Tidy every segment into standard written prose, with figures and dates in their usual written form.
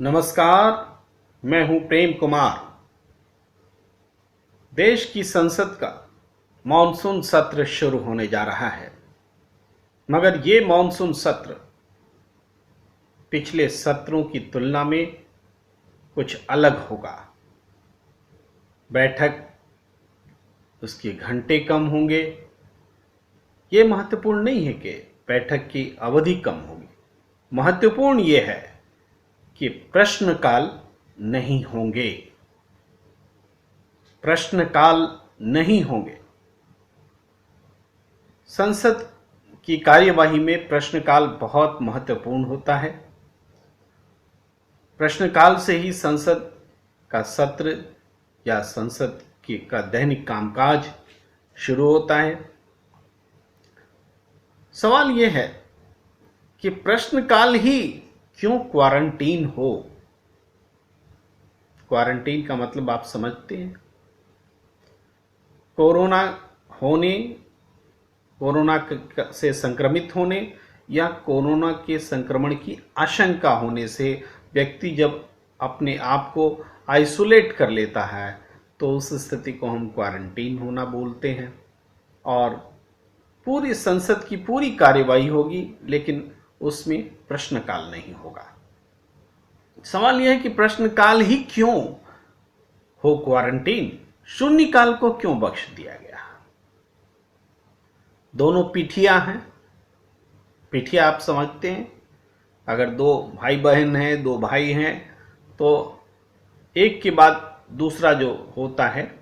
नमस्कार। मैं हूं प्रेम कुमार। देश की संसद का मॉनसून सत्र शुरू होने जा रहा है, मगर ये मॉनसून सत्र पिछले सत्रों की तुलना में कुछ अलग होगा। बैठक उसके घंटे कम होंगे। ये महत्वपूर्ण नहीं है कि बैठक की अवधि कम होगी। महत्वपूर्ण ये है कि प्रश्नकाल नहीं होंगे। प्रश्नकाल नहीं होंगे। संसद की कार्यवाही में प्रश्नकाल बहुत महत्वपूर्ण होता है। प्रश्नकाल से ही संसद का सत्र या संसद का दैनिक कामकाज शुरू होता है। सवाल यह है कि प्रश्नकाल ही क्यों क्वारंटीन हो। क्वारंटीन का मतलब आप समझते हैं। कोरोना से संक्रमित होने या कोरोना के संक्रमण की आशंका होने से व्यक्ति जब अपने आप को आइसोलेट कर लेता है तो उस स्थिति को हम क्वारंटीन होना बोलते हैं। और पूरी संसद की पूरी कार्यवाही होगी, लेकिन उसमें प्रश्नकाल नहीं होगा। सवाल यह है कि प्रश्नकाल ही क्यों हो क्वारंटीन। शून्यकाल को क्यों बख्श दिया गया। दोनों पीठियां हैं। पीठिया आप समझते हैं। अगर दो भाई बहन हैं, दो भाई हैं, तो एक के बाद दूसरा जो होता है,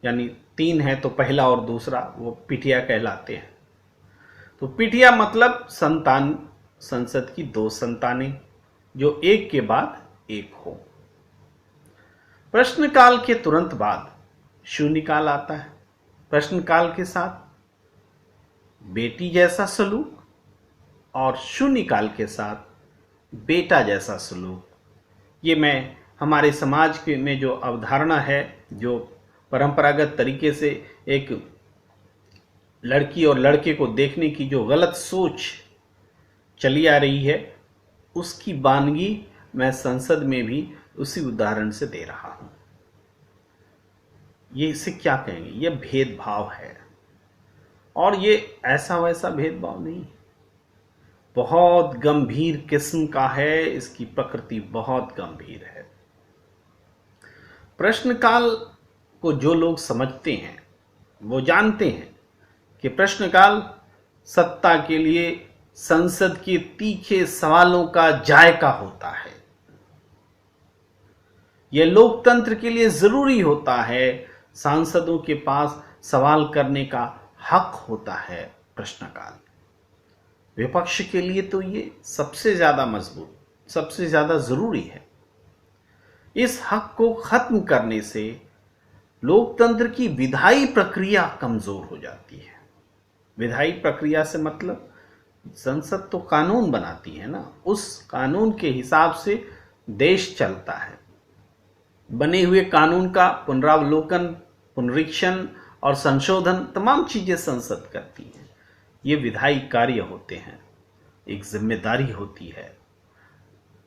यानी तीन है तो पहला और दूसरा, वो पीठिया कहलाते हैं। तो पीठिया मतलब संतान, संसद की दो संतानें जो एक के बाद एक हो। प्रश्नकाल के तुरंत बाद शून्यकाल आता है। प्रश्नकाल के साथ बेटी जैसा सलूक और शून्यकाल के साथ बेटा जैसा सलूक, ये मैं हमारे समाज के में जो अवधारणा है, जो परंपरागत तरीके से एक लड़की और लड़के को देखने की जो गलत सोच चली आ रही है, उसकी वानगी मैं संसद में भी उसी उदाहरण से दे रहा हूं। ये इसे क्या कहेंगे, ये भेदभाव है। और ये ऐसा वैसा भेदभाव नहीं, बहुत गंभीर किस्म का है। इसकी प्रकृति बहुत गंभीर है। प्रश्नकाल को जो लोग समझते हैं वो जानते हैं कि प्रश्नकाल सत्ता के लिए संसद के तीखे सवालों का जायका होता है। यह लोकतंत्र के लिए जरूरी होता है। सांसदों के पास सवाल करने का हक होता है। प्रश्नकाल विपक्ष के लिए तो ये सबसे ज्यादा मजबूत, सबसे ज्यादा जरूरी है। इस हक को खत्म करने से लोकतंत्र की विधायी प्रक्रिया कमजोर हो जाती है। विधायी प्रक्रिया से मतलब संसद तो कानून बनाती है ना, उस कानून के हिसाब से देश चलता है। बने हुए कानून का पुनरावलोकन, पुनरीक्षण और संशोधन तमाम चीजें संसद करती हैं। ये विधायी कार्य होते हैं, एक जिम्मेदारी होती है।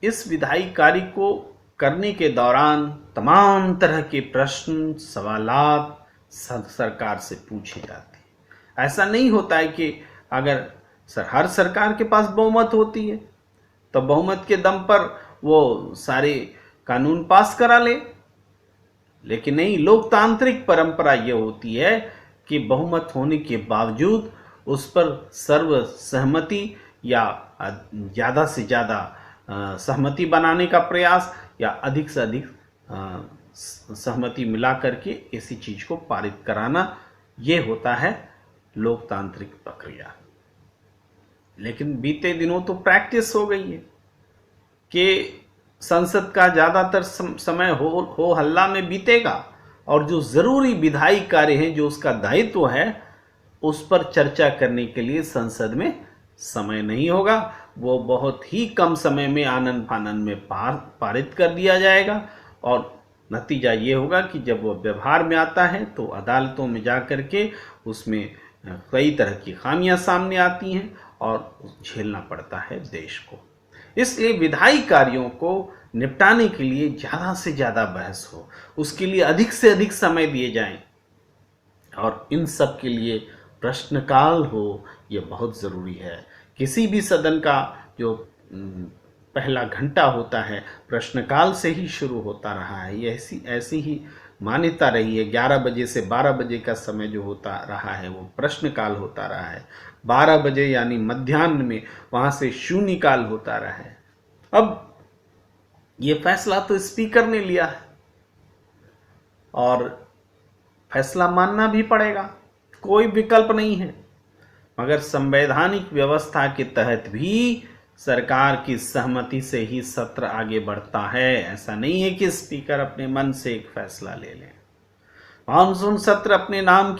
इस विधायी कार्य को करने के दौरान तमाम तरह के प्रश्न, सवालात सरकार से पूछे जाते हैं। ऐसा नहीं होता है कि अगर हर सरकार के पास बहुमत होती है तो बहुमत के दम पर वो सारे कानून पास करा ले, लेकिन नहीं, लोकतांत्रिक परंपरा ये होती है कि बहुमत होने के बावजूद उस पर सर्व सहमति या ज्यादा से ज्यादा सहमति बनाने का प्रयास या अधिक से अधिक सहमति मिला करके ऐसी चीज को पारित कराना, ये होता है लोकतांत्रिक प्रक्रिया। लेकिन बीते दिनों तो प्रैक्टिस हो गई है कि संसद का ज्यादातर समय हो हल्ला में बीतेगा और जो जरूरी विधायी कार्य हैं, जो उसका दायित्व है, उस पर चर्चा करने के लिए संसद में समय नहीं होगा। वो बहुत ही कम समय में आनन फानन में पारित कर दिया जाएगा और नतीजा ये होगा कि जब वो व्यवहार में आता है तो अदालतों में जा कर के उसमें कई तरह की खामियां सामने आती हैं और झेलना पड़ता है देश को। इसलिए विधायी कार्यों को निपटाने के लिए ज्यादा से ज्यादा बहस हो, उसके लिए अधिक से अधिक समय दिए जाएं और इन सब के लिए प्रश्नकाल हो, यह बहुत जरूरी है। किसी भी सदन का जो पहला घंटा होता है प्रश्नकाल से ही शुरू होता रहा है। ये ऐसी ही मान्यता रही है। 11 बजे से 12 बजे का समय जो होता रहा है वो प्रश्नकाल होता रहा है। 12 बजे यानी मध्याह्न में वहां से शून्यकाल होता रहा है। अब ये फैसला तो स्पीकर ने लिया है और फैसला मानना भी पड़ेगा, कोई विकल्प नहीं है। मगर संवैधानिक व्यवस्था के तहत भी सरकार की सहमति से ही सत्र आगे बढ़ता है। ऐसा नहीं है कि स्पीकर अपने मन से एक फैसला ले लें। मानसून सत्र अपने नाम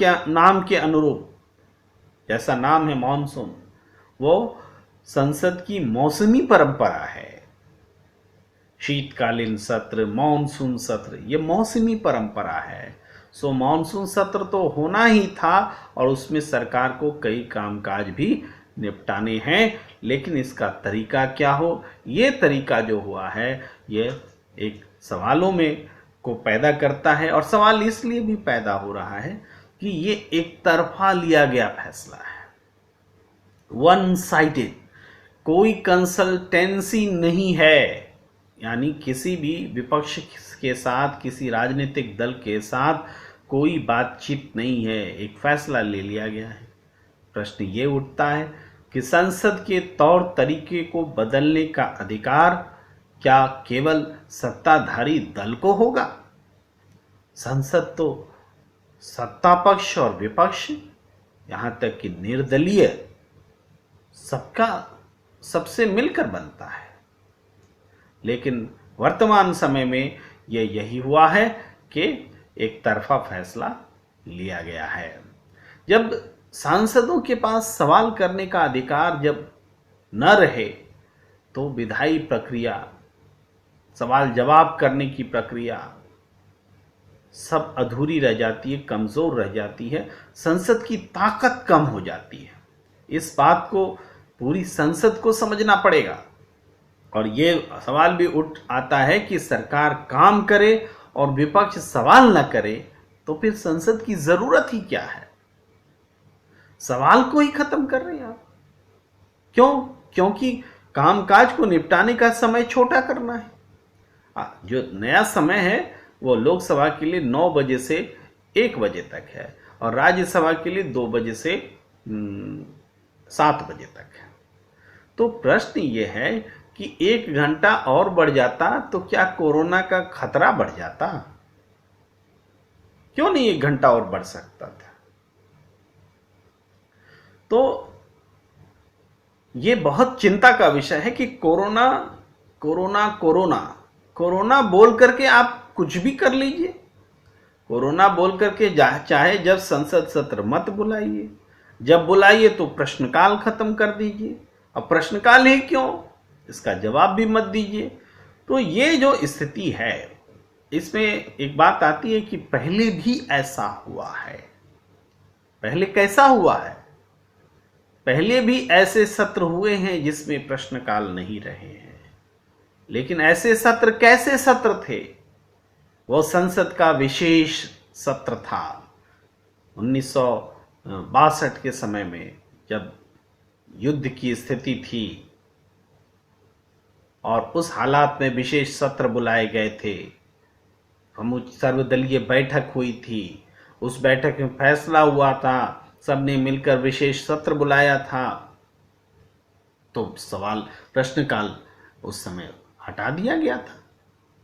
के अनुरूप, जैसा नाम है मानसून, वो संसद की मौसमी परंपरा है। शीतकालीन सत्र, मानसून सत्र, ये मौसमी परंपरा है। सो मानसून सत्र तो होना ही था और उसमें सरकार को कई कामकाज भी निपटाने हैं। लेकिन इसका तरीका क्या हो, ये तरीका जो हुआ है ये एक सवालों में को पैदा करता है। और सवाल इसलिए भी पैदा हो रहा है कि ये एक तरफा लिया गया फैसला है, वन साइडेड, कोई कंसल्टेंसी नहीं है। यानी किसी भी विपक्ष के साथ, किसी राजनीतिक दल के साथ कोई बातचीत नहीं है, एक फैसला ले लिया गया है। प्रश्न ये उठता है कि संसद के तौर तरीके को बदलने का अधिकार क्या केवल सत्ताधारी दल को होगा? संसद तो सत्ता पक्ष और विपक्ष, यहां तक कि निर्दलीय, सबका सबसे मिलकर बनता है। लेकिन वर्तमान समय में यही हुआ है कि एक तरफा फैसला लिया गया है। जब सांसदों के पास सवाल करने का अधिकार जब न रहे तो विधायी प्रक्रिया, सवाल जवाब करने की प्रक्रिया सब अधूरी रह जाती है, कमजोर रह जाती है, संसद की ताकत कम हो जाती है। इस बात को पूरी संसद को समझना पड़ेगा। और ये सवाल भी उठ आता है कि सरकार काम करे और विपक्ष सवाल न करे तो फिर संसद की जरूरत ही क्या है? सवाल को ही खत्म कर रहे हैं आप। क्यों? क्योंकि कामकाज को निपटाने का समय छोटा करना है। जो नया समय है वो लोकसभा के लिए 9 बजे से 1 बजे तक है और राज्यसभा के लिए 2 बजे से 7 बजे तक है। तो प्रश्न ये है कि 1 घंटा और बढ़ जाता तो क्या कोरोना का खतरा बढ़ जाता? क्यों नहीं 1 घंटा और बढ़ सकता था? तो ये बहुत चिंता का विषय है कि कोरोना कोरोना कोरोना कोरोना बोल करके आप कुछ भी कर लीजिए। कोरोना बोल करके चाहे जब संसद सत्र मत बुलाइए, जब बुलाइए तो प्रश्नकाल खत्म कर दीजिए। अब प्रश्नकाल ही क्यों, इसका जवाब भी मत दीजिए। तो ये जो स्थिति है इसमें एक बात आती है कि पहले भी ऐसा हुआ है। पहले कैसा हुआ है? पहले भी ऐसे सत्र हुए हैं जिसमें प्रश्नकाल नहीं रहे हैं। लेकिन ऐसे सत्र कैसे सत्र थे? वो संसद का विशेष सत्र था 1962 के समय में, जब युद्ध की स्थिति थी और उस हालात में विशेष सत्र बुलाए गए थे। सर्वदलीय बैठक हुई थी, उस बैठक में फैसला हुआ था, सबने मिलकर विशेष सत्र बुलाया था। तो सवाल प्रश्नकाल उस समय हटा दिया गया था।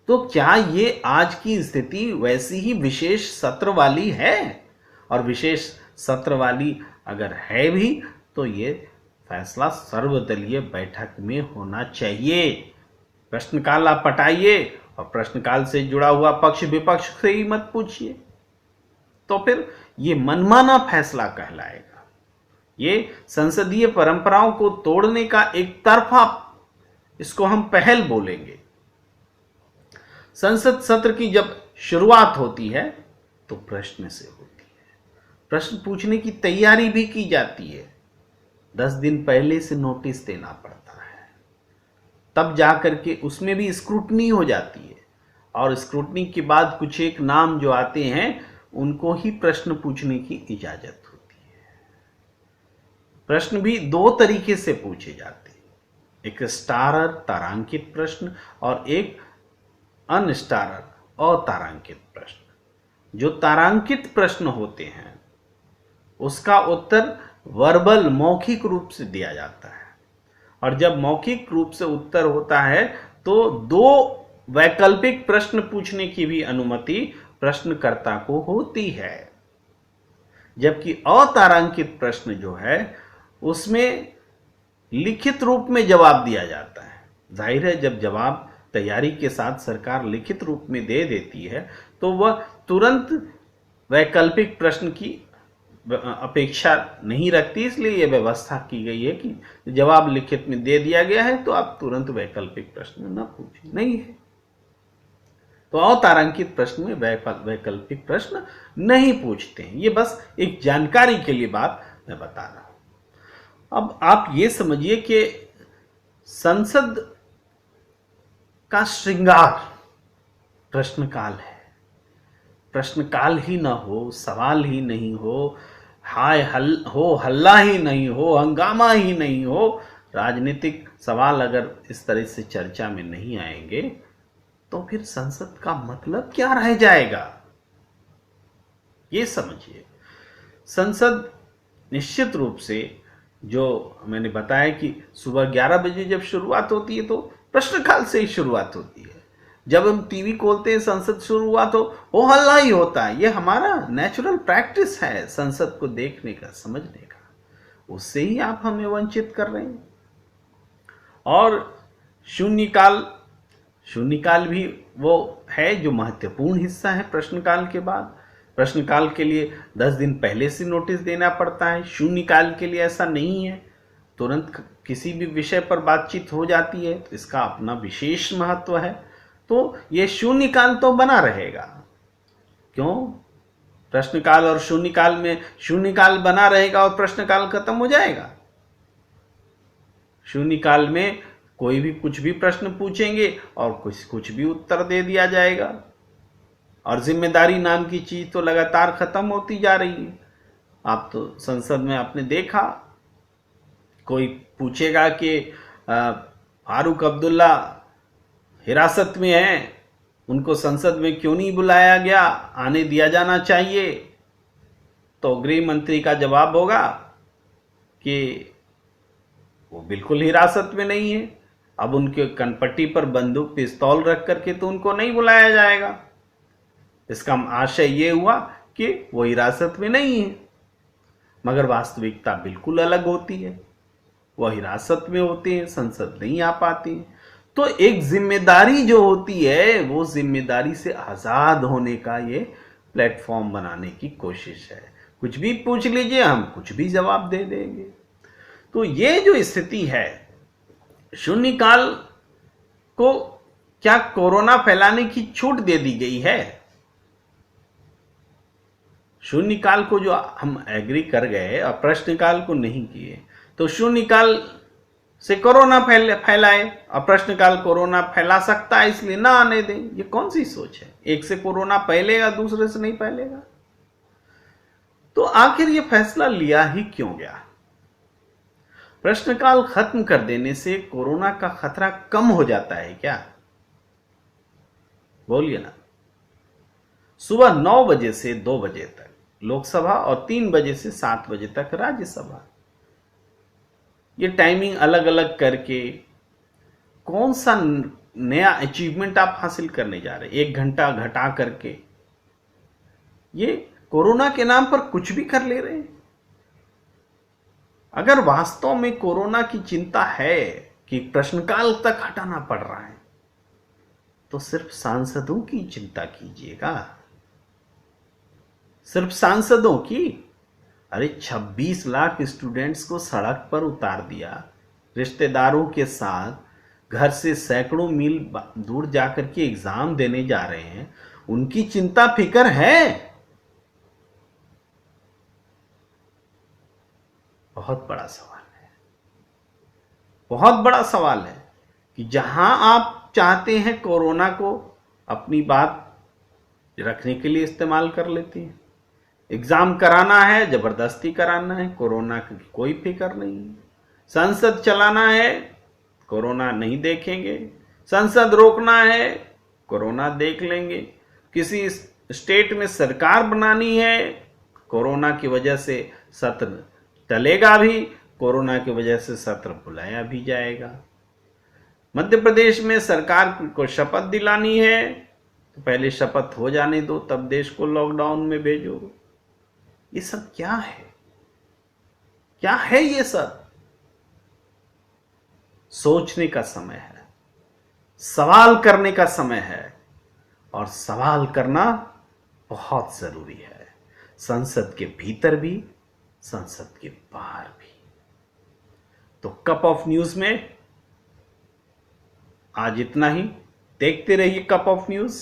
तो क्या ये आज की स्थिति वैसी ही विशेष सत्र वाली है? और विशेष सत्र वाली अगर है भी तो ये फैसला सर्वदलीय बैठक में होना चाहिए। प्रश्नकाल आप हटाइए और प्रश्नकाल से जुड़ा हुआ पक्ष विपक्ष से ही मत पूछिए, तो फिर ये मनमाना फैसला कहलाएगा। ये संसदीय परंपराओं को तोड़ने का एक तरफा, इसको हम पहल बोलेंगे। संसद सत्र की जब शुरुआत होती है तो प्रश्न से होती है, प्रश्न पूछने की तैयारी भी की जाती है। 10 दिन पहले से नोटिस देना पड़ता है। तब जा करके उसमें भी स्क्रूटनी हो जाती है, और स्क्रूटनी के बाद कुछ एक नाम जो आते हैं उनको ही प्रश्न पूछने की इजाजत होती है। प्रश्न भी दो तरीके से पूछे जाते हैं, एक स्टारर तारांकित प्रश्न और एक अनस्टारर अतारांकित प्रश्न। जो तारांकित प्रश्न होते हैं उसका उत्तर वर्बल मौखिक रूप से दिया जाता है, और जब मौखिक रूप से उत्तर होता है तो दो वैकल्पिक प्रश्न पूछने की भी अनुमति प्रश्नकर्ता को होती है। जबकि अतारांकित प्रश्न जो है उसमें लिखित रूप में जवाब दिया जाता है। जाहिर है, जब जवाब तैयारी के साथ सरकार लिखित रूप में दे देती है तो वह तुरंत वैकल्पिक प्रश्न की अपेक्षा नहीं रखती, इसलिए यह व्यवस्था की गई है कि जवाब लिखित में दे दिया गया है तो आप तुरंत वैकल्पिक प्रश्न न पूछें, नहीं है। तो अतारांकित प्रश्न में वैकल्पिक प्रश्न नहीं पूछते हैं। ये बस एक जानकारी के लिए बात मैं बता रहा हूं। अब आप ये समझिए कि संसद का श्रृंगार प्रश्नकाल है। प्रश्नकाल ही ना हो, सवाल ही नहीं हो, हल्ला ही नहीं हो, हंगामा ही नहीं हो, राजनीतिक सवाल अगर इस तरह से चर्चा में नहीं आएंगे तो फिर संसद का मतलब क्या रह जाएगा, ये समझिए। संसद निश्चित रूप से, जो मैंने बताया कि सुबह 11 बजे जब शुरुआत होती है तो प्रश्नकाल से ही शुरुआत होती है। जब हम टीवी खोलते हैं संसद शुरू हुआ तो वो हल्ला ही होता है। ये हमारा नेचुरल प्रैक्टिस है संसद को देखने का, समझने का। उससे ही आप हमें वंचित कर रहे हैं। और शून्यकाल भी वो है जो महत्वपूर्ण हिस्सा है प्रश्नकाल के बाद। प्रश्नकाल के लिए 10 दिन पहले से नोटिस देना पड़ता है। शून्यकाल के लिए ऐसा नहीं है, तुरंत किसी भी विषय पर बातचीत हो जाती है, तो इसका अपना विशेष महत्व है। तो ये शून्यकाल तो बना रहेगा। क्यों? प्रश्नकाल और शून्यकाल में शून्यकाल बना रहेगा और प्रश्नकाल खत्म हो जाएगा। शून्यकाल में कोई भी कुछ भी प्रश्न पूछेंगे और कुछ भी उत्तर दे दिया जाएगा, और जिम्मेदारी नाम की चीज तो लगातार खत्म होती जा रही है। आप तो संसद में आपने देखा, कोई पूछेगा कि फारूक अब्दुल्ला हिरासत में हैं, उनको संसद में क्यों नहीं बुलाया गया, आने दिया जाना चाहिए। तो गृह मंत्री का जवाब होगा कि वो बिल्कुल हिरासत में नहीं है। अब उनके कनपट्टी पर बंदूक पिस्तौल रख करके तो उनको नहीं बुलाया जाएगा। इसका आशय ये हुआ कि वो हिरासत में नहीं है, मगर वास्तविकता बिल्कुल अलग होती है। वह हिरासत में होते हैं, संसद नहीं आ पाती है। तो एक जिम्मेदारी जो होती है वो जिम्मेदारी से आजाद होने का ये प्लेटफॉर्म बनाने की कोशिश है। कुछ भी पूछ लीजिए, हम कुछ भी जवाब दे देंगे। तो ये जो स्थिति है, शून्यकाल को क्या कोरोना फैलाने की छूट दे दी गई है? शून्यकाल को जो हम एग्री कर गए और प्रश्नकाल को नहीं किए, तो शून्यकाल से कोरोना फैलाए और प्रश्नकाल कोरोना फैला सकता है इसलिए ना आने दें। ये कौन सी सोच है? एक से कोरोना फैलेगा, दूसरे से नहीं फैलेगा। तो आखिर ये फैसला लिया ही क्यों गया? प्रश्नकाल खत्म कर देने से कोरोना का खतरा कम हो जाता है क्या? बोलिए ना। सुबह 9 बजे से 2 बजे तक लोकसभा और 3 बजे से 7 बजे तक राज्यसभा, ये टाइमिंग अलग अलग करके कौन सा नया अचीवमेंट आप हासिल करने जा रहे हैं? 1 घंटा घटा करके ये कोरोना के नाम पर कुछ भी कर ले रहे हैं। अगर वास्तव में कोरोना की चिंता है कि प्रश्नकाल तक हटाना पड़ रहा है, तो सिर्फ सांसदों की चिंता कीजिएगा, सिर्फ सांसदों की। अरे 26 लाख स्टूडेंट्स को सड़क पर उतार दिया, रिश्तेदारों के साथ घर से सैकड़ों मील दूर जाकर के एग्जाम देने जा रहे हैं, उनकी चिंता फिक्र है। बहुत बड़ा सवाल है, बहुत बड़ा सवाल है। कि जहां आप चाहते हैं कोरोना को अपनी बात रखने के लिए इस्तेमाल कर लेते हैं। एग्जाम कराना है, जबरदस्ती कराना है, कोरोना की कोई फिक्र नहीं है। संसद चलाना है, कोरोना नहीं देखेंगे। संसद रोकना है, कोरोना देख लेंगे। किसी स्टेट में सरकार बनानी है, कोरोना की वजह से सत्र टलेगा भी, कोरोना की वजह से सत्र बुलाया भी जाएगा। मध्य प्रदेश में सरकार को शपथ दिलानी है, तो पहले शपथ हो जाने दो, तब देश को लॉकडाउन में भेजो। ये सब क्या है? क्या है ये सब? सोचने का समय है, सवाल करने का समय है, और सवाल करना बहुत जरूरी है, संसद के भीतर भी, संसद के बाहर भी। तो कप ऑफ न्यूज में आज इतना ही। देखते रहिए कप ऑफ न्यूज।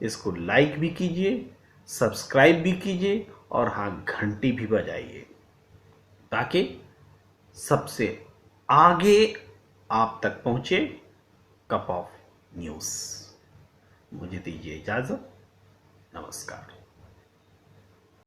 इसको लाइक भी कीजिए, सब्सक्राइब भी कीजिए, और हाँ, घंटी भी बजाइए, ताकि सबसे आगे आप तक पहुंचे कप ऑफ न्यूज। मुझे दीजिए इजाजत। नमस्कार।